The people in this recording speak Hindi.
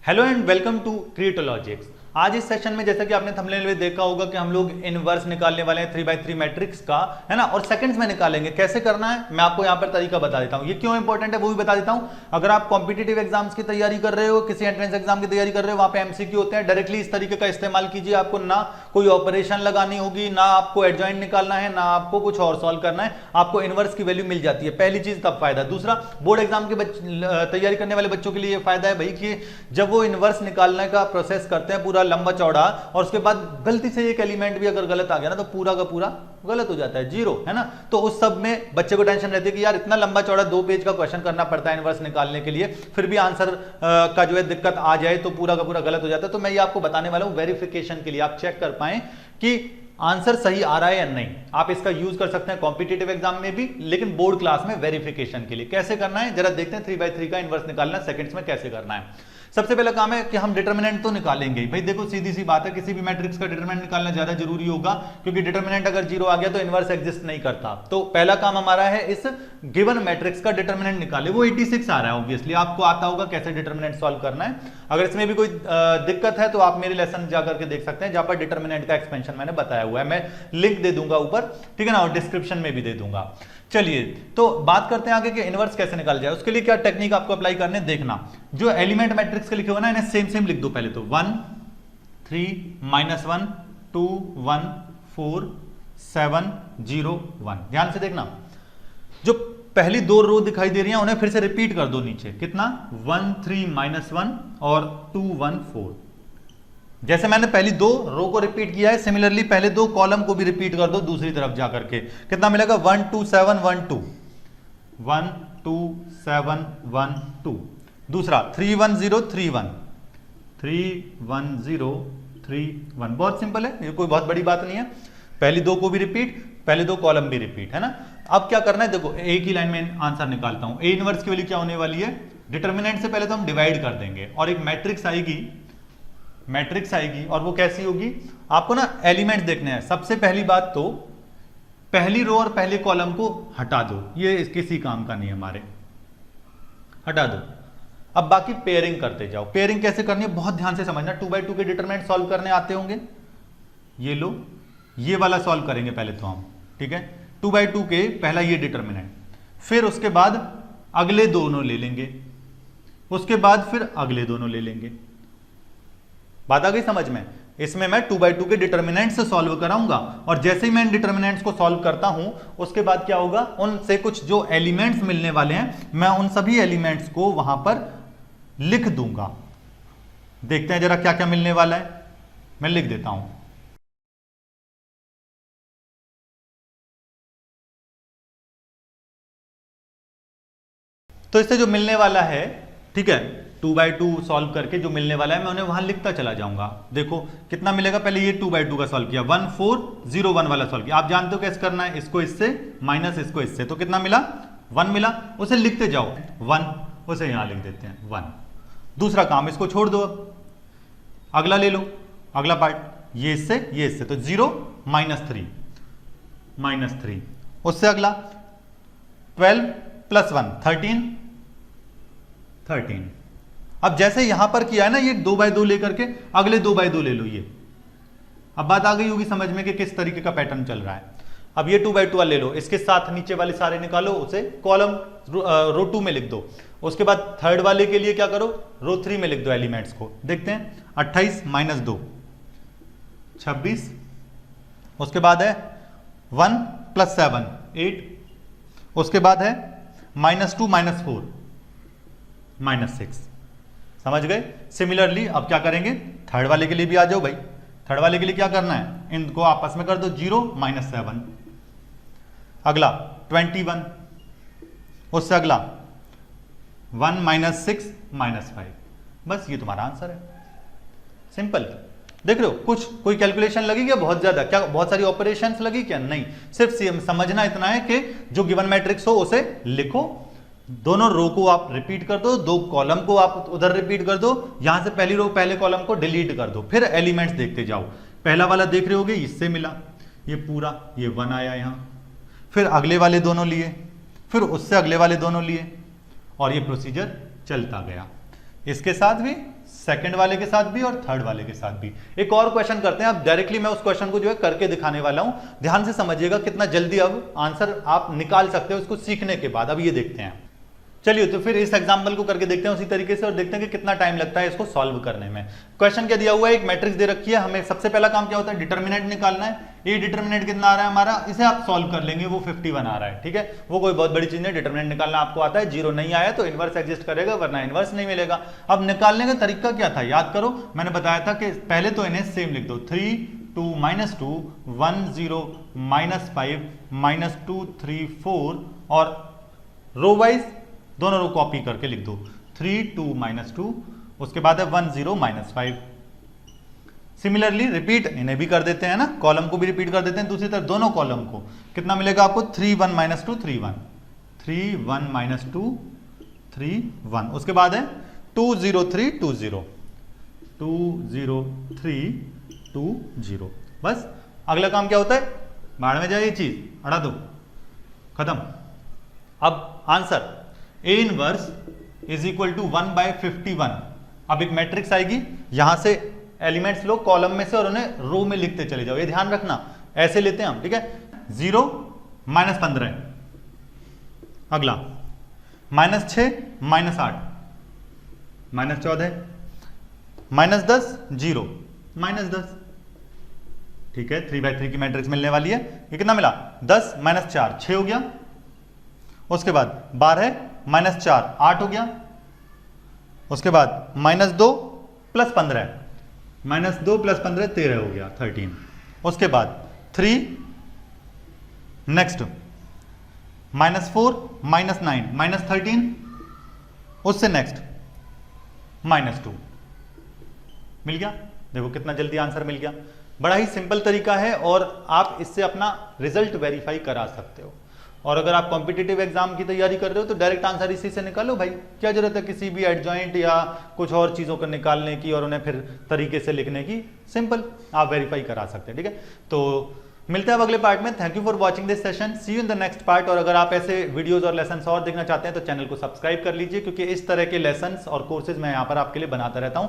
Hello and welcome to Creatologics. आज इस सेशन में जैसा कि आपने थंबनेल में देखा होगा कि हम लोग इनवर्स निकालने वाले हैं 3x3 मैट्रिक्स का, है ना, और सेकंड्स में निकालेंगे। कैसे करना है मैं आपको यहाँ पर तरीका बता देता हूँ। ये क्यों इंपॉर्टेंट है वो भी बता देता हूँ। अगर आप कॉम्पिटिटिव एग्जाम्स की तैयारी कर रहे हो, किसी एंट्रेंस एग्जाम की तैयारी कर रहे हो, वहां पे एमसीक्यू होते हैं, डायरेक्टली इस तरीके का इस्तेमाल कीजिए। आपको ना कोई ऑपरेशन लगानी होगी, ना आपको एडजॉइंट निकालना है, ना आपको कुछ और सॉल्व करना है, आपको इनवर्स की वैल्यू मिल जाती है। पहली चीज तब फायदा। दूसरा, बोर्ड एग्जाम की तैयारी करने वाले बच्चों के लिए फायदा है भाई कि जब वो इनवर्स निकालने का प्रोसेस करते हैं पूरा लंबा चौड़ा, और उसके बाद गलती से एक एलिमेंट भी अगर गलत आ गया ना तो पूरा का पूरा गलत हो जाता है, जीरो, है ना। तो उस सब में बच्चे को टेंशन रहती है कि यार इतना लंबा चौड़ा 2 पेज का क्वेश्चन करना पड़ता है इनवर्स निकालने के लिए, फिर भी आंसर का जो है दिक्कत आ जाए तो पूरा का पूरा गलत हो जाता है। तो मैं ये आपको बताने वाला हूं वेरिफिकेशन के लिए, आप चेक कर पाए कि आंसर सही आ रहा है या नहीं। आप इसका यूज कर सकते हैं कॉम्पिटिटिव एग्जाम में भी, लेकिन बोर्ड क्लास में वेरिफिकेशन के लिए। कैसे करना है जरा देखते हैं। 3x3 का इनवर्स निकालना सेकंड्स में कैसे करना है। सबसे पहला काम है कि हम डिटरमिनेंट तो निकालेंगे भाई। देखो सीधी सी बात है, किसी भी मैट्रिक्स का डिटरमिनेंट निकालना ज्यादा जरूरी होगा, क्योंकि डिटरमिनेंट अगर 0 आ गया तो इनवर्स एग्जिस्ट नहीं करता। तो पहला काम हमारा है इस गिवन मैट्रिक्स का डिटरमिनेंट निकाले। वो 86 आ रहा है, ऑब्वियसली आपको आता होगा कैसे डिटरमिनेंट सॉल्व करना है। अगर इसमें भी कोई दिक्कत है तो आप मेरे लेसन जाकर के देख सकते हैं, जहां पर डिटरमिनेंट का एक्सपेंशन मैंने बताया हुआ है। मैं लिंक दे दूंगा ऊपर, ठीक है ना, और डिस्क्रिप्शन में भी दे दूंगा। चलिए तो बात करते हैं आगे कि इनवर्स कैसे निकाल जाए। उसके लिए क्या टेक्निक आपको अप्लाई करने देखना। जो एलिमेंट मैट्रिक्स के लिखे हुए ना इन्हें सेम सेम लिख दो पहले तो। 1 3 -1 2 1 4 7 0 1। ध्यान से देखना, जो पहली 2 रो दिखाई दे रही हैं उन्हें फिर से रिपीट कर दो नीचे। कितना? 1 3 -1 और 2 1 4। जैसे मैंने पहली 2 रो को रिपीट किया है, सिमिलरली पहले 2 कॉलम को भी रिपीट कर दो दूसरी तरफ जाकर के। कितना मिलेगा? 1 2 7 1 2 1 2 7 1 2। दूसरा 3 1 0 3 1 3 1 0 3 1। बहुत सिंपल है, ये कोई बहुत बड़ी बात नहीं है। पहली 2 को भी रिपीट, पहले 2 कॉलम भी रिपीट, है ना। अब क्या करना है देखो, एक ही लाइन में आंसर निकालता हूं। ए इनवर्स की वैल्यू क्या होने वाली है? डिटरमिनेंट से पहले तो हम डिवाइड कर देंगे और एक मैट्रिक्स आएगी और वो कैसी होगी? आपको ना एलिमेंट्स देखने हैं। सबसे पहली बात तो पहली रो और पहले कॉलम को हटा दो, ये किसी काम का नहीं है हमारे, हटा दो। अब बाकी पेयरिंग करते जाओ। पेयरिंग कैसे करनी है बहुत ध्यान से समझना। 2x2 के डिटरमिनेंट सॉल्व करने आते होंगे, ये लो, ये वाला सॉल्व करेंगे पहले तो हम, ठीक है। 2x2 के पहला ये डिटरमिनेंट, फिर उसके बाद अगले दोनों ले लेंगे, उसके बाद फिर अगले दोनों ले लेंगे। बात आ गई समझ में? इसमें मैं 2x2 के डिटरमिनेंट से सॉल्व कराऊंगा, और जैसे ही मैं इन डिटरमिनेंट्स को सॉल्व करता हूं उसके बाद क्या होगा, उनसे कुछ जो एलिमेंट्स मिलने वाले हैं मैं उन सभी एलिमेंट्स को वहां पर लिख दूंगा। देखते हैं जरा क्या क्या मिलने वाला है। मैं लिख देता हूं। तो इससे जो मिलने वाला है, ठीक है, 2x2 सॉल्व करके जो मिलने वाला है मैं उन्हें वहां लिखता चला जाऊंगा। देखो कितना मिलेगा। पहले ये 2x2 का सॉल्व किया, 1 4 0 1 वाला सॉल्व किया। आप जानते हो कैसे करना है, इसको इससे माइनस इसको इससे, तो कितना मिला? 1 मिला। उसे लिखते जाओ 1, उसे यहां लिख देते हैं 1। दूसरा काम, इसको छोड़ दो, अब अगला ले लो, अगला पार्ट, ये इससे तो 0 -3 उससे अगला 12 + 1 13। अब जैसे यहां पर किया है ना, ये 2x2 लेकर के अगले 2x2 ले लो। ये अब बात आ गई होगी समझ में कि किस तरीके का पैटर्न चल रहा है। अब ये 2x2 ले लो, इसके साथ नीचे वाले सारे निकालो, उसे कॉलम रो 2 में लिख दो। उसके बाद थर्ड वाले के लिए क्या करो, रो 3 में लिख दो एलिमेंट्स को। देखते हैं 28 - 2 26। उसके बाद है 1 + 7 8। उसके बाद है -2 -4 -6। समझ गए? सिमिलरली अब क्या करेंगे, थर्ड वाले के लिए भी आ जाओ भाई। थर्ड वाले के लिए क्या करना है, इनको आपस में कर दो 0 -7। अगला 21, उससे अगला 1 -6 -5। बस ये तुम्हारा आंसर है। सिंपल। देख रहे हो, कुछ कोई कैलकुलेशन लगी क्या? बहुत ज्यादा क्या? बहुत सारी ऑपरेशंस लगी क्या? नहीं, सिर्फ समझना इतना है कि जो गिवन मैट्रिक्स हो उसे लिखो, दोनों रो को आप रिपीट कर दो, 2 कॉलम को आप उधर रिपीट कर दो, यहां से पहली रो पहले कॉलम को डिलीट कर दो, फिर एलिमेंट्स देखते जाओ। पहला वाला देख रहे होगे, इससे मिला ये पूरा, ये 1 आया यहां, फिर अगले वाले दोनों लिए, फिर उससे अगले वाले दोनों लिए, और ये प्रोसीजर चलता गया। इसके साथ भी सेकंड वाले के साथ भी और थर्ड वाले के साथ भी। एक और क्वेश्चन करते हैं, अब डायरेक्टली मैं उस क्वेश्चन को जो है करके दिखाने वाला हूं, ध्यान से समझिएगा कितना जल्दी अब आंसर आप निकाल सकते हो उसको सीखने के बाद। अब ये देखते हैं, चलिए तो फिर इस एग्जांपल को करके देखते हैं उसी तरीके से और देखते हैं कि कितना टाइम लगता है इसको सॉल्व करने में। क्वेश्चन क्या दिया हुआ है, एक मैट्रिक्स दे रखी है, हमें सबसे पहला काम क्या होता है, डिटर्मिनेंट निकालना है। ये डिटर्मिनेंट कितना आ रहा है हमारा, इसे आप सॉल्व कर लेंगे, वो 51 आ रहा है, ठीक है, वो कोई बहुत बड़ी चीज नहीं, डिटर्मिनेंट निकालना आपको आता है। 0 नहीं आया तो इनवर्स एग्जिस्ट करेगा, वरना इनवर्स नहीं मिलेगा। अब निकालने का तरीका क्या था, याद करो, मैंने बताया था कि पहले तो इन्हें सेम लिख दो, 3 2 -2 1 0 -5 -2 3 4 और रो वाइज दोनों रो कॉपी करके लिख दो, 3 2 -2, उसके बाद है 1 0 -5। सिमिलरली रिपीट इन्हें भी कर देते हैं ना, कॉलम को भी रिपीट कर देते हैं दूसरी तरफ, दोनों कॉलम को कितना मिलेगा आपको, 3 1 -2 3 1 3 1 -2 3 1, उसके बाद है 2 0 3 2 0 2 0 3 2 0। बस अगला काम क्या होता है, बाहर में जाए ये चीज हटा दो, खत्म। अब answer A inverse is equal to 1/51। अब एक मैट्रिक्स आएगी, यहां से एलिमेंट्स लो कॉलम में से और उन्हें रो में लिखते चले जाओ, ये ध्यान रखना, ऐसे लेते हैं हम, ठीक है। 0 -15, अगला -6 -8 -14 -10 0 -10, ठीक है। 3/3 की मैट्रिक्स मिलने वाली है, ये कितना मिला, 10 -4 6 हो गया, उसके बाद 12 -4 8 हो गया, उसके बाद -2 + 15 -2 + 15 13 हो गया 13, उसके बाद 3 नेक्स्ट -4 -9 -13, उससे नेक्स्ट -2 मिल गया। देखो कितना जल्दी आंसर मिल गया, बड़ा ही सिंपल तरीका है और आप इससे अपना रिजल्ट वेरीफाई करा सकते हो। और अगर आप कॉम्पिटिटिव एग्जाम की तैयारी कर रहे हो तो डायरेक्ट आंसर इसी से निकालो भाई, क्या जरूरत है किसी भी एडजॉइंट या कुछ और चीज़ों को निकालने की और उन्हें फिर तरीके से लिखने की, सिंपल आप वेरीफाई करा सकते हैं, ठीक है। तो मिलते हैं अब अगले पार्ट में, thank you for watching this session, see you in the next part. और अगर आप ऐसे वीडियोस और लेसन्स और देखना चाहते हैं तो चैनल को सब्सक्राइब कर लीजिए, क्योंकि इस तरह के लेसन्स और कोर्सेज मैं यहाँ पर आपके लिए बनाता रहता हूँ।